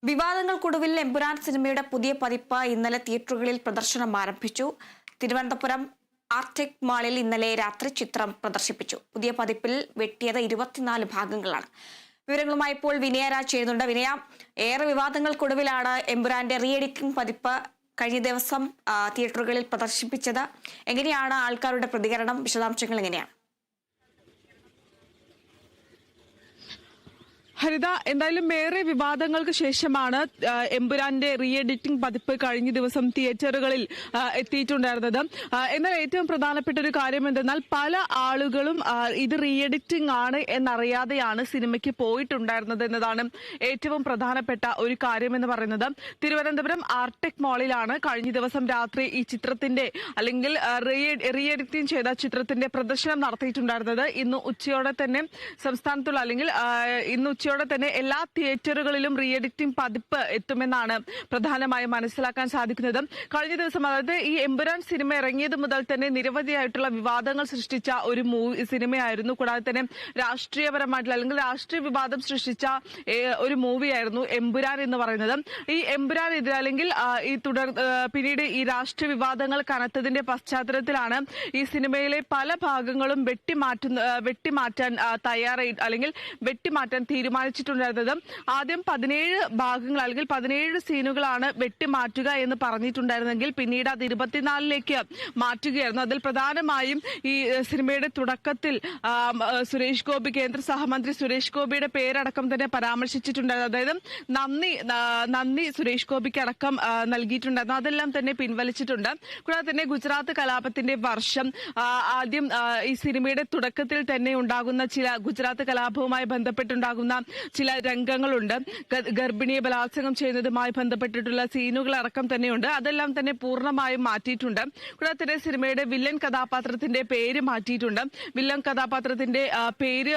വിവാദങ്ങൾക്കൊടുവിൽ എമ്പുരാൻ സിനിമയുടെ പുതിയ പതിപ്പ് ഇന്നലെ തിയേറ്ററുകളിൽ പ്രദർശനം ആരംഭിച്ചു. തിരുവനന്തപുരം ആർടെക് മാളിൽ ഇന്നലെ രാത്രി ചിത്രം പ്രദർശിപ്പിച്ചു. പുതിയ പതിപ്പിൽ വെട്ടിയത് 24 ഭാഗങ്ങളാണ്. വിവരങ്ങളുമായി ഇപ്പോൾ വിനയരാജ് ചെയ്യുന്നുണ്ട്. വിനയ, ഏറെ വിവാദങ്ങൾക്കൊടുവിലാണ് എമ്പുരാന്റെ റീ എഡിറ്റിംഗ് പതിപ്പ് കഴിഞ്ഞ ദിവസം തിയേറ്ററുകളിൽ പ്രദർശിപ്പിച്ചത്. എങ്ങനെയാണ് ആൾക്കാരുടെ പ്രതികരണം? വിശദാംശങ്ങൾ എങ്ങനെയാണ്? ഹരിത, എന്തായാലും ഏറെ വിവാദങ്ങൾക്ക് ശേഷമാണ് എമ്പുരാന്റെ റീ എഡിറ്റിംഗ് പതിപ്പ് കഴിഞ്ഞ ദിവസം തിയേറ്ററുകളിൽ എത്തിയിട്ടുണ്ടായിരുന്നത്. എന്നാൽ ഏറ്റവും പ്രധാനപ്പെട്ട ഒരു കാര്യം എന്തെന്നാൽ പല ആളുകളും ഇത് റീ എഡിറ്റിംഗ് ആണ് എന്നറിയാതെയാണ് സിനിമയ്ക്ക് പോയിട്ടുണ്ടായിരുന്നത് എന്നതാണ് ഏറ്റവും പ്രധാനപ്പെട്ട ഒരു കാര്യം എന്ന് പറയുന്നത്. തിരുവനന്തപുരം ആർടെക് മാളിലാണ് കഴിഞ്ഞ ദിവസം രാത്രി ഈ ചിത്രത്തിന്റെ അല്ലെങ്കിൽ റീ എഡിറ്റിംഗ് ചെയ്ത ചിത്രത്തിന്റെ പ്രദർശനം നടത്തിയിട്ടുണ്ടായിരുന്നത്. ഇന്ന് ഉച്ചയോടെ തന്നെ സംസ്ഥാനത്തുള്ള അല്ലെങ്കിൽ ഇന്ന് ഉച്ചയോടെ തന്നെ എല്ലാ തിയേറ്ററുകളിലും റീ എഡിറ്റിംഗ് പതിപ്പ് എത്തുമെന്നാണ് പ്രധാനമായും മനസ്സിലാക്കാൻ സാധിക്കുന്നത്. കഴിഞ്ഞ ദിവസം, അതായത് ഈ എമ്പുരാൻ സിനിമ ഇറങ്ങിയത് മുതൽ തന്നെ നിരവധിയായിട്ടുള്ള വിവാദങ്ങൾ സൃഷ്ടിച്ച ഒരു സിനിമയായിരുന്നു. കൂടാതെ തന്നെ രാഷ്ട്രീയപരമായിട്ടുള്ള അല്ലെങ്കിൽ രാഷ്ട്രീയ വിവാദം സൃഷ്ടിച്ച ഒരു മൂവിയായിരുന്നു എമ്പുരാൻ എന്ന് പറയുന്നത്. ഈ എമ്പുരാൻ ഇത് അല്ലെങ്കിൽ പിന്നീട് ഈ രാഷ്ട്രീയ വിവാദങ്ങൾ കനത്തതിന്റെ പശ്ചാത്തലത്തിലാണ് ഈ സിനിമയിലെ പല ഭാഗങ്ങളും വെട്ടിമാറ്റാൻ തയ്യാറായി അല്ലെങ്കിൽ വെട്ടിമാറ്റാൻ തീരുമാനിച്ചിട്ടുണ്ടായിരുന്നത്. ആദ്യം 17 ഭാഗങ്ങൾ അല്ലെങ്കിൽ 17 സീനുകളാണ് വെട്ടിമാറ്റുക എന്ന് പറഞ്ഞിട്ടുണ്ടായിരുന്നെങ്കിൽ പിന്നീട് അത് 24ലേക്ക് മാറ്റുകയായിരുന്നു. അതിൽ പ്രധാനമായും ഈ സിനിമയുടെ തുടക്കത്തിൽ സുരേഷ് ഗോപി, കേന്ദ്ര സഹമന്ത്രി സുരേഷ് ഗോപിയുടെ പേരടക്കം തന്നെ പരാമർശിച്ചിട്ടുണ്ടായിരുന്നു. അതായത് നന്ദി സുരേഷ് ഗോപിക്ക് അടക്കം നൽകിയിട്ടുണ്ടായിരുന്നു. അതെല്ലാം തന്നെ പിൻവലിച്ചിട്ടുണ്ട്. കൂടാതെ തന്നെ ഗുജറാത്ത് കലാപത്തിന്റെ വർഷം, ആദ്യം ഈ സിനിമയുടെ തുടക്കത്തിൽ തന്നെ ഉണ്ടാകുന്ന ചില ഗുജറാത്ത് കലാപവുമായി ബന്ധപ്പെട്ടുണ്ടാകുന്ന ചില രംഗങ്ങളുണ്ട്. ഗർഭിണിയെ ബലാത്സംഗം ചെയ്യുന്നതുമായി ബന്ധപ്പെട്ടിട്ടുള്ള സീനുകൾ അടക്കം തന്നെയുണ്ട്. അതെല്ലാം തന്നെ പൂർണ്ണമായും മാറ്റിയിട്ടുണ്ട്. കൂടാതെ തന്നെ സിനിമയുടെ വില്ലൻ കഥാപാത്രത്തിന്റെ പേര് മാറ്റിയിട്ടുണ്ട്. വില്ലൻ കഥാപാത്രത്തിന്റെ പേര്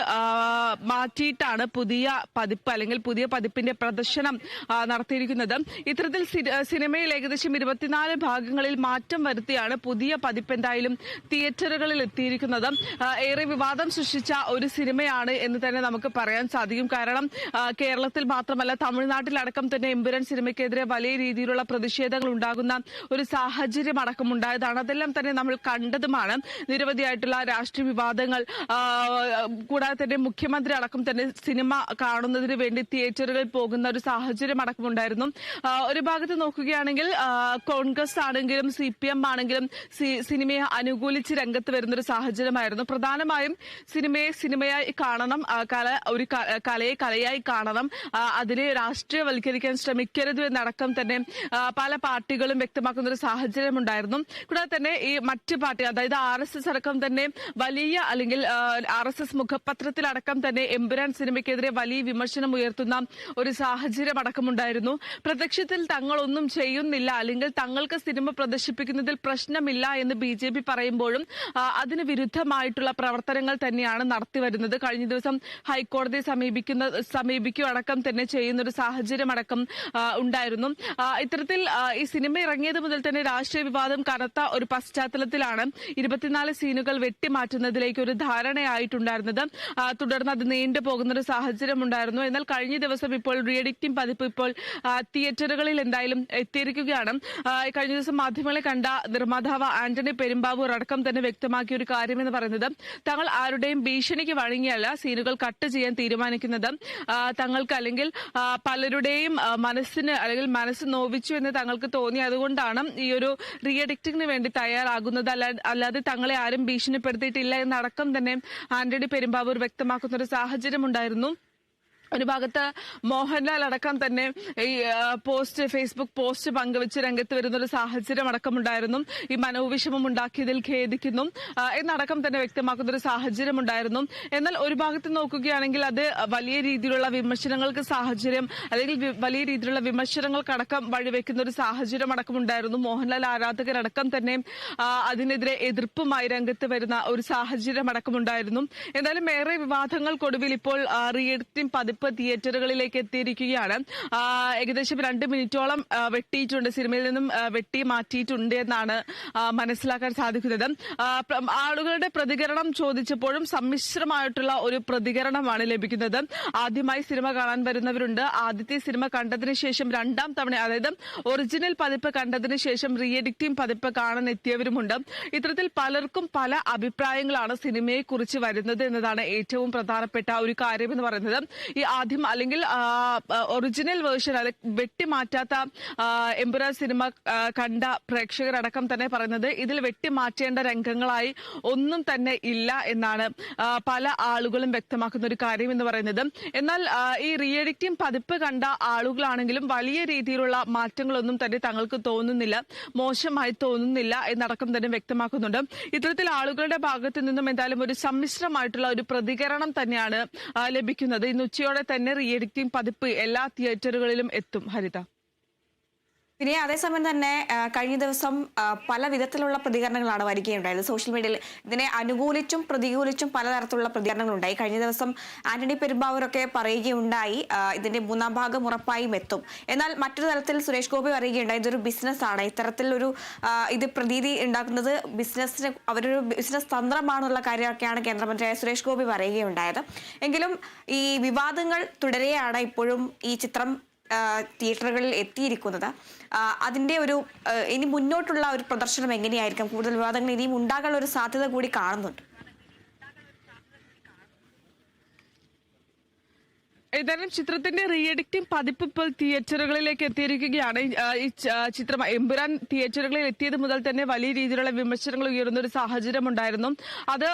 മാറ്റിയിട്ടാണ് പുതിയ പതിപ്പ് അല്ലെങ്കിൽ പുതിയ പതിപ്പിന്റെ പ്രദർശനം നടത്തിയിരിക്കുന്നത്. ഇത്തരത്തിൽ സിനിമയിൽ ഏകദേശം 24 ഭാഗങ്ങളിൽ മാറ്റം വരുത്തിയാണ് പുതിയ പതിപ്പ് എന്തായാലും തിയേറ്ററുകളിൽ എത്തിയിരിക്കുന്നത്. ഏറെ വിവാദം സൃഷ്ടിച്ച ഒരു സിനിമയാണ് എന്ന് തന്നെ നമുക്ക് പറയാൻ സാധിക്കും. കാരണം കേരളത്തിൽ മാത്രമല്ല തമിഴ്നാട്ടിലടക്കം തന്നെ എമ്പുരാൻ സിനിമയ്ക്കെതിരെ വലിയ രീതിയിലുള്ള പ്രതിഷേധങ്ങൾ ഉണ്ടാകുന്ന ഒരു സാഹചര്യം അടക്കം ഉണ്ടായതാണ്. അതെല്ലാം തന്നെ നമ്മൾ കണ്ടതുമാണ്. നിരവധിയായിട്ടുള്ള രാഷ്ട്രീയ വിവാദങ്ങൾ, കൂടാതെ തന്നെ മുഖ്യമന്ത്രി അടക്കം തന്നെ സിനിമ കാണുന്നതിന് വേണ്ടി തിയേറ്ററുകളിൽ പോകുന്ന ഒരു സാഹചര്യം അടക്കം ഉണ്ടായിരുന്നു. ഒരു ഭാഗത്ത് നോക്കുകയാണെങ്കിൽ കോൺഗ്രസ് ആണെങ്കിലും CPM ആണെങ്കിലും സിനിമയെ അനുകൂലിച്ച് രംഗത്ത് വരുന്ന ഒരു സാഹചര്യമായിരുന്നു. പ്രധാനമായും സിനിമയായി കാണണം, ഒരു കലയെ കലയായി കാണണം, അതിനെ രാഷ്ട്രീയവൽക്കരിക്കാൻ ശ്രമിക്കരുത് എന്നടക്കം തന്നെ പല പാർട്ടികളും വ്യക്തമാക്കുന്ന ഒരു സാഹചര്യം ഉണ്ടായിരുന്നു. കൂടാതെ തന്നെ ഈ മറ്റ് പാർട്ടി, അതായത് RSS അടക്കം തന്നെ വലിയ അല്ലെങ്കിൽ RSS മുഖപത്രത്തിലടക്കം തന്നെ എമ്പുരാൻ സിനിമയ്ക്കെതിരെ വലിയ വിമർശനം ഉയർത്തുന്ന ഒരു സാഹചര്യം അടക്കമുണ്ടായിരുന്നു. പ്രത്യക്ഷത്തിൽ തങ്ങളൊന്നും ചെയ്യുന്നില്ല അല്ലെങ്കിൽ തങ്ങൾക്ക് സിനിമ പ്രദർശിപ്പിക്കുന്നതിൽ പ്രശ്നമില്ല എന്ന് BJP പറയുമ്പോഴും അതിന് വിരുദ്ധമായിട്ടുള്ള പ്രവർത്തനങ്ങൾ തന്നെയാണ് നടത്തിവരുന്നത്. കഴിഞ്ഞ ദിവസം ഹൈക്കോടതിയെ സമീപിക്കുകയടക്കം തന്നെ ചെയ്യുന്ന ഒരു സാഹചര്യം അടക്കം ഉണ്ടായിരുന്നു. ഇത്തരത്തിൽ ഈ സിനിമ ഇറങ്ങിയത് മുതൽ തന്നെ രാഷ്ട്രീയ വിവാദം കനത്ത ഒരു പശ്ചാത്തലത്തിലാണ് 24 സീനുകൾ വെട്ടിമാറ്റുന്നതിലേക്ക് ഒരു ധാരണയായിട്ടുണ്ടായിരുന്നത്. തുടർന്ന് അത് നീണ്ടുപോകുന്ന ഒരു സാഹചര്യം ഉണ്ടായിരുന്നു. എന്നാൽ കഴിഞ്ഞ ദിവസം ഇപ്പോൾ റീ എഡിറ്റിംഗ് പതിപ്പ് ഇപ്പോൾ തിയേറ്ററുകളിൽ എന്തായാലും എത്തിയിരിക്കുകയാണ്. കഴിഞ്ഞ ദിവസം മാധ്യമങ്ങളെ കണ്ട നിർമ്മാതാവ് ആന്റണി പെരുമ്പാവൂർ അടക്കം തന്നെ വ്യക്തമാക്കിയ ഒരു കാര്യം എന്ന് പറയുന്നത്, തങ്ങൾ ആരുടെയും ഭീഷണിക്ക് വഴങ്ങിയല്ല സീനുകൾ കട്ട് ചെയ്യാൻ തീരുമാനിക്കുന്നത്. തങ്ങൾക്ക് അല്ലെങ്കിൽ പലരുടെയും മനസ്സ് നോവിച്ചു എന്ന് തങ്ങൾക്ക് തോന്നി, അതുകൊണ്ടാണ് ഈ ഒരു റീ എഡിറ്റിംഗിന് വേണ്ടി തയ്യാറാകുന്നത്, അല്ലാതെ തങ്ങളെ ആരും ഭീഷണിപ്പെടുത്തിയിട്ടില്ല എന്നടക്കം തന്നെ ആന്റണി പെരുമ്പാവൂർ വ്യക്തമാക്കുന്ന ഒരു സാഹചര്യം ഉണ്ടായിരുന്നു. ഒരു ഭാഗത്ത് മോഹൻലാൽ അടക്കം തന്നെ ഈ ഫേസ്ബുക്ക് പോസ്റ്റ് പങ്കുവെച്ച് രംഗത്ത് വരുന്ന ഒരു സാഹചര്യം അടക്കമുണ്ടായിരുന്നു. ഈ മനോവിഷമം ഉണ്ടാക്കിയതിൽ ഖേദിക്കുന്നു എന്നടക്കം തന്നെ വ്യക്തമാക്കുന്ന ഒരു സാഹചര്യം ഉണ്ടായിരുന്നു. എന്നാൽ ഒരു ഭാഗത്ത് നോക്കുകയാണെങ്കിൽ അത് വലിയ രീതിയിലുള്ള വിമർശനങ്ങൾക്ക് അല്ലെങ്കിൽ വലിയ രീതിയിലുള്ള വിമർശനങ്ങൾക്കടക്കം വഴിവെക്കുന്ന ഒരു സാഹചര്യം അടക്കമുണ്ടായിരുന്നു. മോഹൻലാൽ ആരാധകരടക്കം തന്നെ അതിനെതിരെ എതിർപ്പുമായി രംഗത്ത് വരുന്ന ഒരു സാഹചര്യം അടക്കമുണ്ടായിരുന്നു. എന്തായാലും ഏറെ വിവാദങ്ങൾക്കൊടുവിൽ ഇപ്പോൾ റീ എഡിറ്റിംഗ് പതിപ്പ് പതിപ്പ് തിയേറ്ററുകളിലേക്ക് എത്തിയിരിക്കുകയാണ്. ഏകദേശം 2 മിനിറ്റോളം വെട്ടിയിട്ടുണ്ട്, സിനിമയിൽ നിന്നും വെട്ടി മാറ്റിയിട്ടുണ്ട് എന്നാണ് മനസ്സിലാക്കാൻ സാധിക്കുന്നത്. ആളുകളുടെ പ്രതികരണം ചോദിച്ചപ്പോഴും സമ്മിശ്രമായിട്ടുള്ള ഒരു പ്രതികരണമാണ് ലഭിക്കുന്നത്. ആദ്യമായി സിനിമ കാണാൻ വരുന്നവരുണ്ട്, ആദ്യത്തെ സിനിമ കണ്ടതിന് ശേഷം 2ാം തവണ, അതായത് ഒറിജിനൽ പതിപ്പ് കണ്ടതിന് ശേഷം റീ എഡിറ്റിംഗ് പതിപ്പ് കാണാൻ എത്തിയവരുമുണ്ട്. ഇത്തരത്തിൽ പലർക്കും പല അഭിപ്രായങ്ങളാണ് സിനിമയെ കുറിച്ച് വരുന്നത് എന്നതാണ് ഏറ്റവും പ്രധാനപ്പെട്ട ഒരു കാര്യം എന്ന് പറയുന്നത്. ഈ ആദ്യം അല്ലെങ്കിൽ ഒറിജിനൽ വേർഷൻ, വെട്ടിമാറ്റാത്ത എമ്പുരാൻ സിനിമ കണ്ട പ്രേക്ഷകരടക്കം തന്നെ പറയുന്നത് ഇതിൽ വെട്ടിമാറ്റേണ്ട രംഗങ്ങളായി ഒന്നും തന്നെ ഇല്ല എന്നാണ് പല ആളുകളും വ്യക്തമാക്കുന്ന ഒരു കാര്യം എന്ന് പറയുന്നത്. എന്നാൽ ഈ റീ എഡിറ്റിംഗ് പതിപ്പ് കണ്ട ആളുകളാണെങ്കിലും വലിയ രീതിയിലുള്ള മാറ്റങ്ങളൊന്നും തന്നെ തങ്ങൾക്ക് തോന്നുന്നില്ല, മോശമായി തോന്നുന്നില്ല എന്നടക്കം തന്നെ വ്യക്തമാക്കുന്നുണ്ട്. ഇത്തരത്തിൽ ആളുകളുടെ ഭാഗത്തു നിന്നും എന്തായാലും ഒരു സമ്മിശ്രമായിട്ടുള്ള ഒരു പ്രതികരണം തന്നെയാണ് ലഭിക്കുന്നത്. ഇന്ന് ഉച്ചയോടെ തന്നെ റീ എഡിറ്റിംഗ് പതിപ്പ് എല്ലാ തിയേറ്ററുകളിലും എത്തും. ഹരിത. പിന്നെ അതേസമയം തന്നെ കഴിഞ്ഞ ദിവസം പല വിധത്തിലുള്ള പ്രതികരണങ്ങളാണ് വരികയുണ്ടായത്. സോഷ്യൽ മീഡിയയിൽ ഇതിനെ അനുകൂലിച്ചും പ്രതികൂലിച്ചും പലതരത്തിലുള്ള പ്രതികരണങ്ങളുണ്ടായി. കഴിഞ്ഞ ദിവസം ആന്റണി പെരുമ്പാവൂരൊക്കെ പറയുകയുണ്ടായി ഇതിന്റെ 3ാം ഭാഗം ഉറപ്പായും എത്തും. എന്നാൽ മറ്റൊരു തരത്തിൽ സുരേഷ് ഗോപി പറയുകയുണ്ടായി ഇതൊരു ബിസിനസ്സാണ്, ഇത്തരത്തിലൊരു ഇത് പ്രതീതി ഉണ്ടാക്കുന്നത് ബിസിനസ്സിന് അവരൊരു ബിസിനസ് തന്ത്രമാണെന്നുള്ള കാര്യമൊക്കെയാണ് കേന്ദ്രമന്ത്രിയായ സുരേഷ് ഗോപി പറയുകയുണ്ടായത്. എങ്കിലും ഈ വിവാദങ്ങൾ തുടരെയാണ് ഇപ്പോഴും ഈ ചിത്രം തിയേറ്ററുകളിൽ എത്തിയിരിക്കുന്നത്. അതിന്റെ ഒരു ഇനി മുന്നോട്ടുള്ള ഒരു പ്രദർശനം എങ്ങനെയായിരിക്കും? കൂടുതൽ വിവാദങ്ങൾ ഇനിയും ഉണ്ടാകാനുള്ള ഒരു സാധ്യത കൂടി കാണുന്നുണ്ട്. ഏതായാലും ചിത്രത്തിന്റെ റീ എഡിറ്റിംഗ് പതിപ്പ് ഇപ്പോൾ തിയേറ്ററുകളിലേക്ക് എത്തിയിരിക്കുകയാണ്. ഈ ചിത്രം എമ്പുരാൻ തിയേറ്ററുകളിൽ എത്തിയത് മുതൽ തന്നെ വലിയ രീതിയിലുള്ള വിമർശനങ്ങൾ ഉയർന്ന ഒരു സാഹചര്യം ഉണ്ടായിരുന്നു. അത്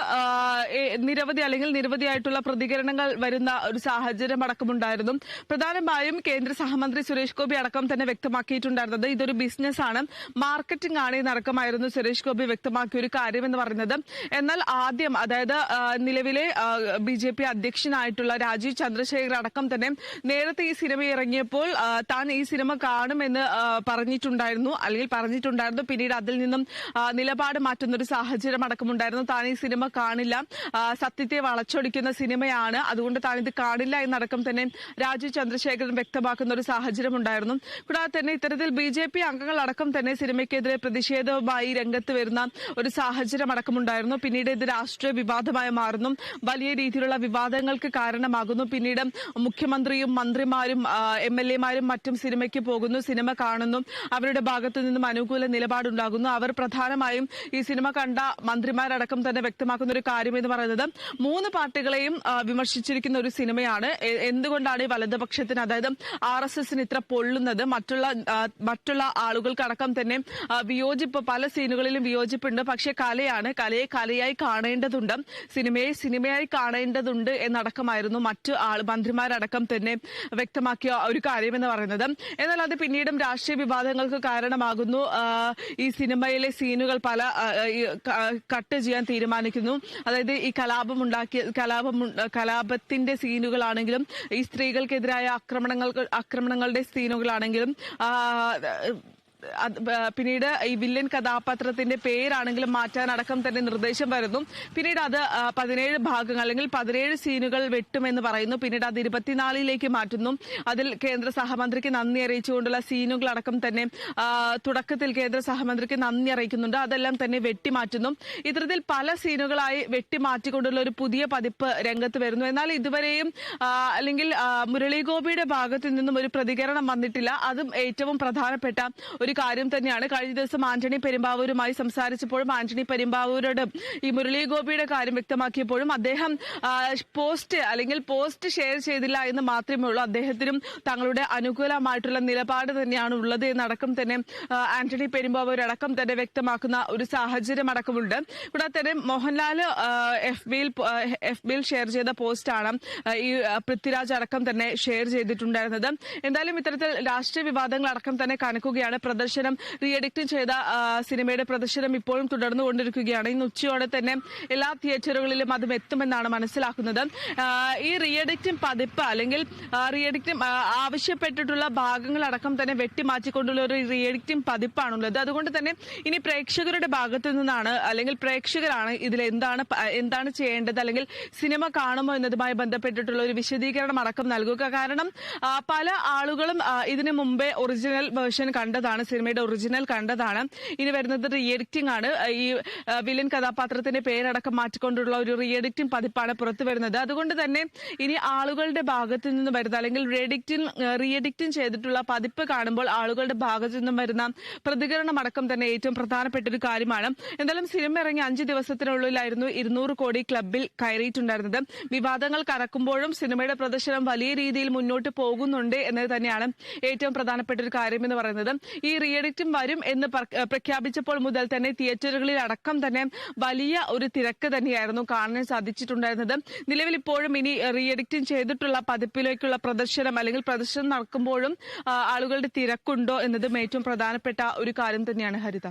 നിരവധിയായിട്ടുള്ള പ്രതികരണങ്ങൾ വരുന്ന ഒരു സാഹചര്യം അടക്കമുണ്ടായിരുന്നു. പ്രധാനമായും കേന്ദ്ര സഹമന്ത്രി സുരേഷ് ഗോപി അടക്കം തന്നെ വ്യക്തമാക്കിയിട്ടുണ്ടായിരുന്നത് ഇതൊരു ബിസിനസ്സാണ്, മാർക്കറ്റിംഗ് ആണ് എന്നടക്കമായിരുന്നു സുരേഷ് ഗോപി വ്യക്തമാക്കിയ ഒരു കാര്യം എന്ന് പറയുന്നത്. എന്നാൽ ആദ്യം, അതായത് നിലവിലെ BJP അധ്യക്ഷനായിട്ടുള്ള രാജീവ് ചന്ദ്രശേഖർ അടക്കം തന്നെ നേരത്തെ ഈ സിനിമ ഇറങ്ങിയപ്പോൾ താൻ ഈ സിനിമ കാണുമെന്ന് പറഞ്ഞിട്ടുണ്ടായിരുന്നു. പിന്നീട് അതിൽ നിന്നും നിലപാട് മാറ്റുന്ന ഒരു സാഹചര്യം അടക്കമുണ്ടായിരുന്നു. താൻ ഈ സിനിമ കാണില്ല, സത്യത്തെ വളച്ചൊടിക്കുന്ന സിനിമയാണ്, അതുകൊണ്ട് താൻ ഇത് കാണില്ല എന്നടക്കം തന്നെ രാജീവ് ചന്ദ്രശേഖരൻ വ്യക്തമാക്കുന്ന ഒരു സാഹചര്യം ഉണ്ടായിരുന്നു. കൂടാതെ തന്നെ ഇത്തരത്തിൽ BJP അംഗങ്ങൾ അടക്കം തന്നെ സിനിമയ്ക്കെതിരെ പ്രതിഷേധവുമായി രംഗത്ത് വരുന്ന ഒരു സാഹചര്യം അടക്കമുണ്ടായിരുന്നു. പിന്നീട് ഇത് രാഷ്ട്രീയ വിവാദമായി മാറുന്നു, വലിയ രീതിയിലുള്ള വിവാദങ്ങൾക്ക് കാരണമാകുന്നു. പിന്നീട് മുഖ്യമന്ത്രിയും മന്ത്രിമാരും MLA-മാരും മറ്റും സിനിമയ്ക്ക് പോകുന്നു, സിനിമ കാണുന്നു, അവരുടെ ഭാഗത്തു നിന്നും അനുകൂല നിലപാടുണ്ടാകുന്നു. അവർ പ്രധാനമായും ഈ സിനിമ കണ്ട മന്ത്രിമാരടക്കം തന്നെ വ്യക്തമാക്കുന്ന ഒരു കാര്യം എന്ന് പറയുന്നത് 3 പാർട്ടികളെയും വിമർശിച്ചിരിക്കുന്ന ഒരു സിനിമയാണ്. എന്തുകൊണ്ടാണ് ഈ വലതുപക്ഷത്തിന്, അതായത് RSSന് ഇത്ര പൊള്ളുന്നത്? മറ്റുള്ള ആളുകൾക്കടക്കം തന്നെ വിയോജിപ്പ്, പല സീനുകളിലും വിയോജിപ്പുണ്ട്. പക്ഷെ കലയാണ്, കലയെ കലയായി കാണേണ്ടതുണ്ട്, സിനിമയെ സിനിമയായി കാണേണ്ടതുണ്ട് എന്നടക്കമായിരുന്നു മറ്റു മന്ത്രിമാരടക്കം തന്നെ വ്യക്തമാക്കിയ ഒരു കാര്യമെന്ന് പറയുന്നത്. എന്നാൽ അത് പിന്നീടും രാഷ്ട്രീയ വിവാദങ്ങൾക്ക് കാരണമാകുന്നു. ഈ സിനിമയിലെ സീനുകൾ കട്ട് ചെയ്യാൻ തീരുമാനിക്കുന്നു. അതായത് ഈ കലാപത്തിന്റെ സീനുകളാണെങ്കിലും ഈ സ്ത്രീകൾക്കെതിരായ ആക്രമണങ്ങളുടെ സീനുകളാണെങ്കിലും പിന്നീട് ഈ വില്ലൻ കഥാപാത്രത്തിന്റെ പേരാണെങ്കിലും മാറ്റാനടക്കം തന്നെ നിർദ്ദേശം വരുന്നു. പിന്നീട് അത് 17 ഭാഗങ്ങൾ അല്ലെങ്കിൽ 17 സീനുകൾ വെട്ടുമെന്ന് പറയുന്നു. പിന്നീട് അത് 24ലേക്ക് മാറ്റുന്നു. അതിൽ കേന്ദ്ര സഹമന്ത്രിക്ക് നന്ദി അറിയിച്ചുകൊണ്ടുള്ള സീനുകളടക്കം തന്നെ തുടക്കത്തിൽ കേന്ദ്ര സഹമന്ത്രിക്ക് നന്ദി അറിയിക്കുന്നുണ്ട്, അതെല്ലാം തന്നെ വെട്ടിമാറ്റുന്നു. ഇത്തരത്തിൽ പല സീനുകളായി വെട്ടിമാറ്റിക്കൊണ്ടുള്ള ഒരു പുതിയ പതിപ്പ് രംഗത്ത് വരുന്നു. എന്നാൽ ഇതുവരെയും അല്ലെങ്കിൽ മുരളി ഗോപിയുടെ ഭാഗത്തു നിന്നും ഒരു പ്രതികരണം വന്നിട്ടില്ല. അതും ഏറ്റവും പ്രധാനപ്പെട്ട ഒരു കാര്യം തന്നെയാണ്. കഴിഞ്ഞ ദിവസം ആന്റണി പെരുമ്പാവൂരുമായി സംസാരിച്ചപ്പോഴും ആന്റണി പെരുമ്പാവൂരോട് ഈ മുരളി ഗോപിയുടെ കാര്യം വ്യക്തമാക്കിയപ്പോഴും അദ്ദേഹം പോസ്റ്റ് ഷെയർ ചെയ്തില്ല എന്ന് മാത്രമേ ഉള്ളൂ. അദ്ദേഹത്തിനും തങ്ങളുടെ അനുകൂലമായിട്ടുള്ള നിലപാട് തന്നെയാണ് ഉള്ളത് എന്നടക്കം തന്നെ ആന്റണി പെരുമ്പാവൂരടക്കം തന്നെ വ്യക്തമാക്കുന്ന ഒരു സാഹചര്യം അടക്കമുണ്ട്. കൂടാതെ തന്നെ മോഹൻലാൽ FBയിൽ ഷെയർ ചെയ്ത പോസ്റ്റാണ് ഈ പൃഥ്വിരാജ് അടക്കം തന്നെ ഷെയർ ചെയ്തിട്ടുണ്ടായിരുന്നത്. എന്തായാലും ഇത്തരത്തിൽ രാഷ്ട്രീയ വിവാദങ്ങൾ അടക്കം തന്നെ കണക്കുകയാണ്. പ്രദർശനം റീ എഡിറ്റിംഗ് ചെയ്ത സിനിമയുടെ പ്രദർശനം ഇപ്പോഴും തുടർന്നുകൊണ്ടിരിക്കുകയാണ്. ഇന്ന് ഉച്ചയോടെ തന്നെ എല്ലാ തിയേറ്ററുകളിലും അതും എത്തുമെന്നാണ് മനസ്സിലാക്കുന്നത്. ഈ റീ എഡിറ്റിംഗ് പതിപ്പ് അല്ലെങ്കിൽ റീ എഡിറ്റിംഗ് ആവശ്യപ്പെട്ടിട്ടുള്ള ഭാഗങ്ങളടക്കം തന്നെ വെട്ടിമാറ്റിക്കൊണ്ടുള്ള ഒരു റീ എഡിറ്റിംഗ് പതിപ്പാണുള്ളത്. അതുകൊണ്ട് തന്നെ ഇനി പ്രേക്ഷകരുടെ ഭാഗത്തു നിന്നാണ് അല്ലെങ്കിൽ പ്രേക്ഷകരാണ് ഇതിൽ എന്താണ് ചെയ്യേണ്ടത് അല്ലെങ്കിൽ സിനിമ കാണുമോ എന്നതുമായി ബന്ധപ്പെട്ടിട്ടുള്ള ഒരു വിശദീകരണം അടക്കം നൽകുക. കാരണം പല ആളുകളും ഇതിനു മുമ്പേ ഒറിജിനൽ വേർഷൻ കണ്ടതാണ്, സിനിമയുടെ ഒറിജിനൽ കണ്ടതാണ്. ഇനി വരുന്നത് റീ എഡിറ്റിംഗ് ആണ്. ഈ വില്ലൻ കഥാപാത്രത്തിന്റെ പേരടക്കം മാറ്റിക്കൊണ്ടുള്ള ഒരു റീ എഡിറ്റിംഗ് പതിപ്പാണ് പുറത്തു വരുന്നത്. അതുകൊണ്ട് തന്നെ ഇനി ആളുകളുടെ ഭാഗത്തു നിന്ന് വരുന്ന അല്ലെങ്കിൽ റീ എഡിറ്റിംഗ് ചെയ്തിട്ടുള്ള പതിപ്പ് കാണുമ്പോൾ ആളുകളുടെ ഭാഗത്തു നിന്നും വരുന്ന പ്രതികരണം അടക്കം തന്നെ ഏറ്റവും പ്രധാനപ്പെട്ട ഒരു കാര്യമാണ്. എന്തായാലും സിനിമ ഇറങ്ങി 5 ദിവസത്തിനുള്ളിലായിരുന്നു 200 കോടി ക്ലബിൽ കയറിയിട്ടുണ്ടായിരുന്നത്. വിവാദങ്ങൾ കറക്കുമ്പോഴും സിനിമയുടെ പ്രദർശനം വലിയ രീതിയിൽ മുന്നോട്ട് പോകുന്നുണ്ട് എന്നത് തന്നെയാണ് ഏറ്റവും പ്രധാനപ്പെട്ട ഒരു കാര്യം എന്ന് പറയുന്നത്. ഈ റീ എഡിറ്റിംഗ് വരും എന്ന് പ്രഖ്യാപിച്ചപ്പോൾ മുതൽ തന്നെ തിയേറ്ററുകളിൽ അടക്കം തന്നെ വലിയ ഒരു തിരക്ക് തന്നെയായിരുന്നു കാണാൻ സാധിച്ചിട്ടുണ്ടായിരുന്നത്. നിലവിൽ ഇപ്പോഴും ഇനി റീ എഡിറ്റിംഗ് ചെയ്തിട്ടുള്ള പതിപ്പിലേക്കുള്ള പ്രദർശനം അല്ലെങ്കിൽ പ്രദർശനം നടക്കുമ്പോഴും ആളുകളുടെ തിരക്കുണ്ടോ എന്നതും ഏറ്റവും പ്രധാനപ്പെട്ട ഒരു കാര്യം തന്നെയാണ്. ഹരിത.